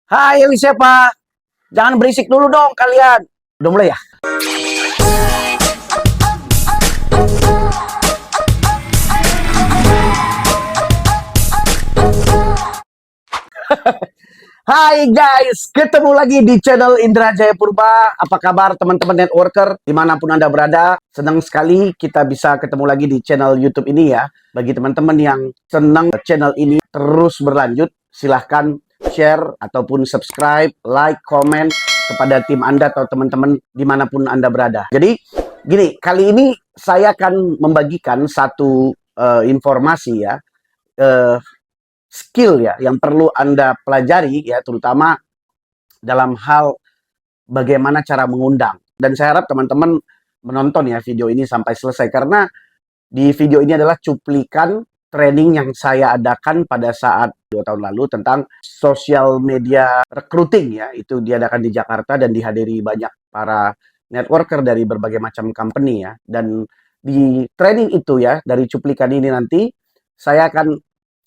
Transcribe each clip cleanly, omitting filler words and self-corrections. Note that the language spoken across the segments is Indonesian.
Hai Elisa Pak, jangan berisik dulu dong kalian. Udah mulai ya? Hai guys, ketemu lagi di channel Indra Jaya Purba. Apa kabar teman-teman networker dimanapun Anda berada? Senang sekali kita bisa ketemu lagi di channel YouTube ini ya. Bagi teman-teman yang senang channel ini terus berlanjut, silahkan share ataupun subscribe, like, komen kepada tim Anda atau teman-teman dimanapun Anda berada. Jadi gini, kali ini saya akan membagikan satu informasi ya, skill ya yang perlu Anda pelajari ya, terutama dalam hal bagaimana cara mengundang. Dan saya harap teman-teman menonton ya video ini sampai selesai, karena di video ini adalah cuplikan training yang saya adakan pada saat 2 tahun lalu tentang social media recruiting ya. Itu diadakan di Jakarta dan dihadiri banyak para networker dari berbagai macam company ya. Dan di training itu ya, dari cuplikan ini nanti saya akan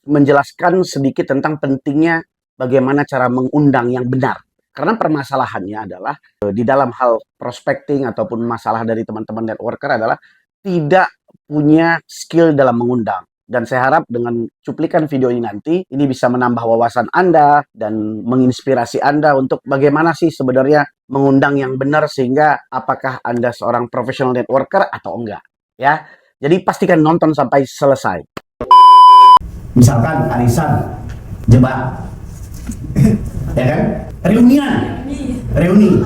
menjelaskan sedikit tentang pentingnya bagaimana cara mengundang yang benar. Karena permasalahannya adalah di dalam hal prospecting ataupun masalah dari teman-teman networker adalah tidak punya skill dalam mengundang. Dan saya harap dengan cuplikan video ini nanti, ini bisa menambah wawasan Anda dan menginspirasi Anda untuk bagaimana sih sebenarnya mengundang yang benar, sehingga apakah Anda seorang professional networker atau enggak. Ya, jadi pastikan nonton sampai selesai. Misalkan arisan, jebak, ya kan? Reuni.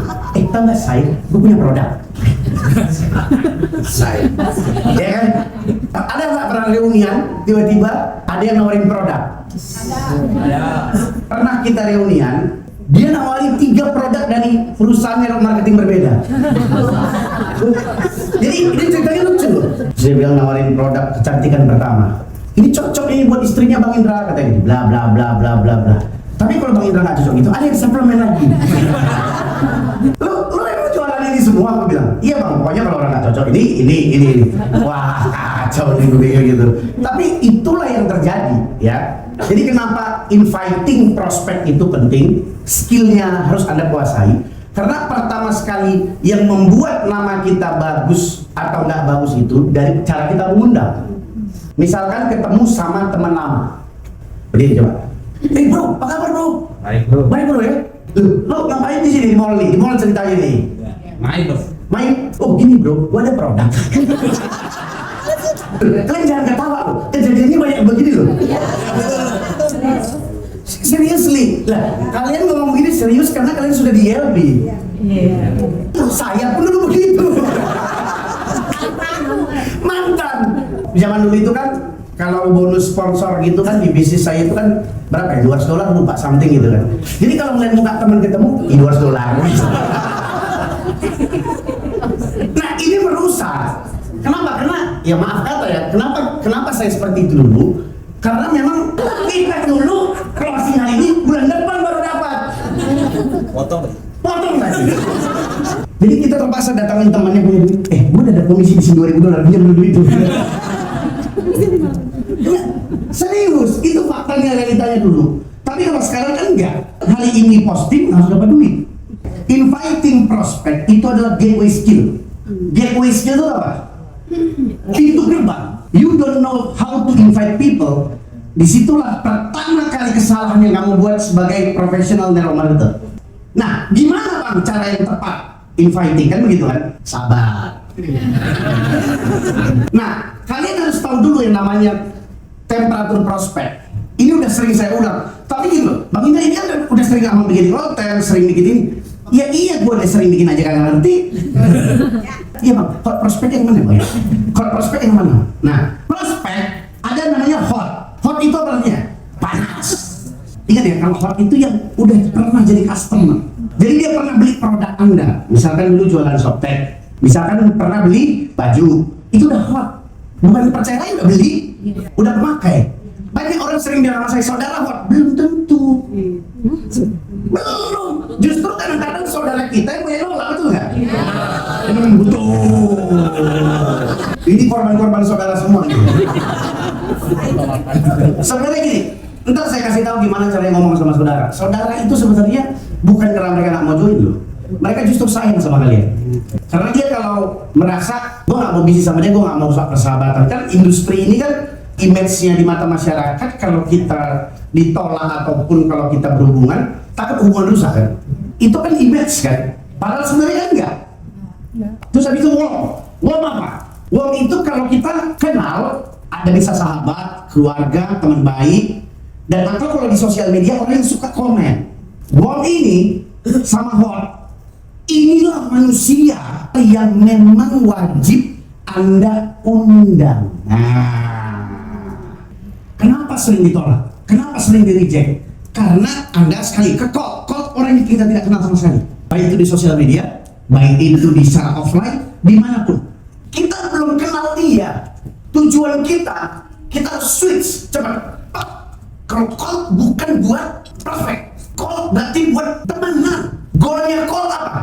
Tau nggak saya? Gue punya produk. Saya, ya kan? Ada nggak pernah reunian? Tiba-tiba ada yang nawarin produk. Ada. Pernah kita reunian, dia nawarin 3 produk dari perusahaan network marketing berbeda. Jadi ini ceritanya lucu loh. Dia bilang nawarin produk kecantikan pertama. Ini cocok ini buat istrinya Bang Indra, katanya, bla bla bla bla bla bla. Tapi kalau Bang Indra nggak cocok itu, ada yang suplemen lagi. Lu emang jualan ini semua? Aku bilang, iya Bang, pokoknya kalau orang nggak cocok ini. Wah, kacau nih gue gitu. Tapi itulah yang terjadi ya. Jadi kenapa inviting prospect itu penting, skillnya harus Anda kuasai. Karena pertama sekali yang membuat nama kita bagus atau nggak bagus itu dari cara kita mengundang. Misalkan ketemu sama teman lama, berdiri coba. Bro, apa kabar bro? Baik bro ya. Lo ngapain di sini di mall nih? Di mall ceritanya nih. Main bro. Main? Oh gini bro, gua ada produk. Kalian jangan ketawa loh. Kejadiannya banyak begini loh. Seriously, lah kalian ngomong begini serius karena kalian sudah di LB. Saya pun dulu begitu. Mantan. Zaman dulu itu kan kalau bonus sponsor gitu kan di bisnis saya itu kan berapa ya, $200 lupa something gitu kan. Jadi kalau ngeliat muka teman ketemu, $200. Nah ini merusak. Kenapa? Karena ya maaf kata ya, kenapa saya seperti itu dulu? Karena memang kita dulu closing hari ini bulan depan baru dapat. Potong lagi. Jadi kita terpaksa datangin temannya punya duit. Gue udah ada komisi di sini $2.000, pinjam dulu itu. Serius, itu faktanya, realitanya dulu. Tapi kalau sekarang kan enggak. Hari ini posting harus dapat duit. Inviting prospect itu adalah gateway skill. Gateway skill itu apa? Pintu gerbang. You don't know how to invite people. Disitulah pertama kali kesalahan yang kamu buat sebagai profesional network marketer. Nah, gimana bang cara yang tepat inviting, kan begitu kan? Sabar. Nah, kalian harus tahu dulu yang namanya temperatur prospek. Ini udah sering saya ulang. Tapi gitu loh, Bang Indra ini kan udah sering ngomong bikin konten, sering bikin ini. Ya iya, gue udah sering bikin aja kagak ngerti. Iya bang, hot prospek yang mana bang? Hot prospek yang mana? Nah, prospek ada namanya hot. Hot itu apa artinya? Panas. Ingat ya, kalau hot itu yang udah pernah jadi customer. Jadi dia pernah beli produk Anda. Misalkan dulu jualan softtek, misalkan pernah beli baju, itu udah hot. Bukan percaya lagi udah beli, udah pemakai. Banyak orang sering bilang sama saya, saudara hot. Belum tentu. Belum. Justru kadang-kadang saudara kita yang punya nolak, betul nggak? Betul. Ini korban-korban saudara semua. Sebenarnya gini, Ntar saya kasih tahu gimana caranya ngomong sama saudara. Saudara itu sebenarnya bukan karena mereka nak mau join loh. Mereka justru sayang sama kalian. Karena dia kalau merasa gue nggak mau bisnis sama dia, gue nggak mau persahabatan. Kan industri ini kan image-nya di mata masyarakat kalau kita ditolak ataupun kalau kita berhubungan, takut hubungan rusak kan? Itu kan image kan? Padahal sebenarnya kan enggak. Terus habis itu wong apa? Wong itu kalau kita kenal, ada bisa sahabat, keluarga, teman baik, dan atau kalau di sosial media orang yang suka komen. Wong ini sama hot. Inilah manusia yang memang wajib Anda undang. Nah, kenapa sering ditolak? Kenapa sering di reject? Karena Anda sekali kekok orang yang kita tidak kenal sama sekali. Baik itu di sosial media, baik itu di secara offline, dimanapun. Kita belum kenal dia. Tujuan kita harus switch cepat. Kalau call bukan buat perfect, call berarti buat temenan. Goalnya call apa?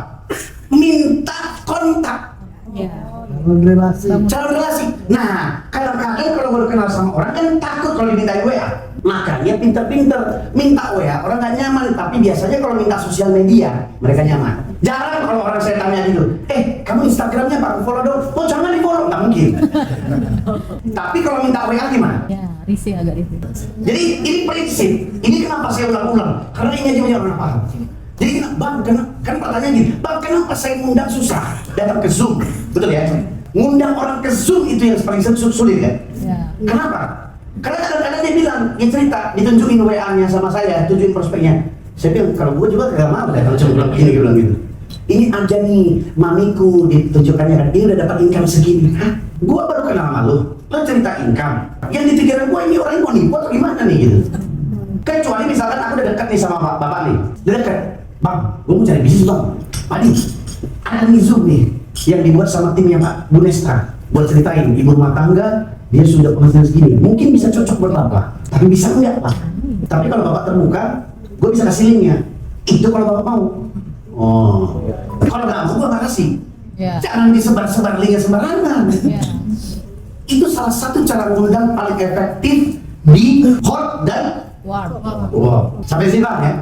Minta kontak. Calon relasi. Nah, kadang-kadang kalau baru kenal sama orang kan takut kalau diminta WA. Makanya pinter-pinter minta WA orang gak nyaman. Tapi biasanya kalau minta sosial media mereka nyaman. Jarang kalau orang saya tanya gitu, kamu Instagramnya Pak, follow dong. Oh jangan di follow, nggak mungkin. Tapi kalau minta WA gimana? Ya, risih agak risih. Jadi ini prinsip. Ini kenapa saya ulang-ulang? Karena ini aja banyak orang paham. Jadi bang, kan pertanyaan gini, bang kenapa saya ngundang susah datang ke Zoom? Betul ya? Ngundang orang ke Zoom itu yang paling sulit ya? Ya. Kenapa? Karena kadang-kadang dia bilang, dia cerita, ditunjukin WA-nya sama saya, tunjukin prospeknya. Saya bilang, kalau gue juga gak mau deh kalau cuma bilang begini, bilang gitu. Ini aja nih, mamiku ditunjukkannya kan, ini udah dapat income segini. Hah? Gue baru kenal sama lo cerita income. Yang di pikiran gue ini orang yang mau nipu atau gimana nih gitu. Kecuali misalkan aku udah dekat nih sama bapak nih, udah dekat. Bang, gue mau cari bisnis bang. Padi, ada nih Zoom nih yang dibuat sama timnya Pak Bu Nestra. Buat ceritain, ibu rumah tangga, dia sudah penghasilan segini. Mungkin bisa cocok buat bapak, tapi bisa enggak Pak? Tapi kalau bapak terbuka, gue bisa kasih linknya. Itu kalau bapak mau. Oh, kalau nggak mau gue nggak kasih. Ya. Jangan disebar-sebar linknya sembarangan. Ya. Itu salah satu cara ngundang paling efektif di hot dan Wow. wow. Sampai sini Bang ya.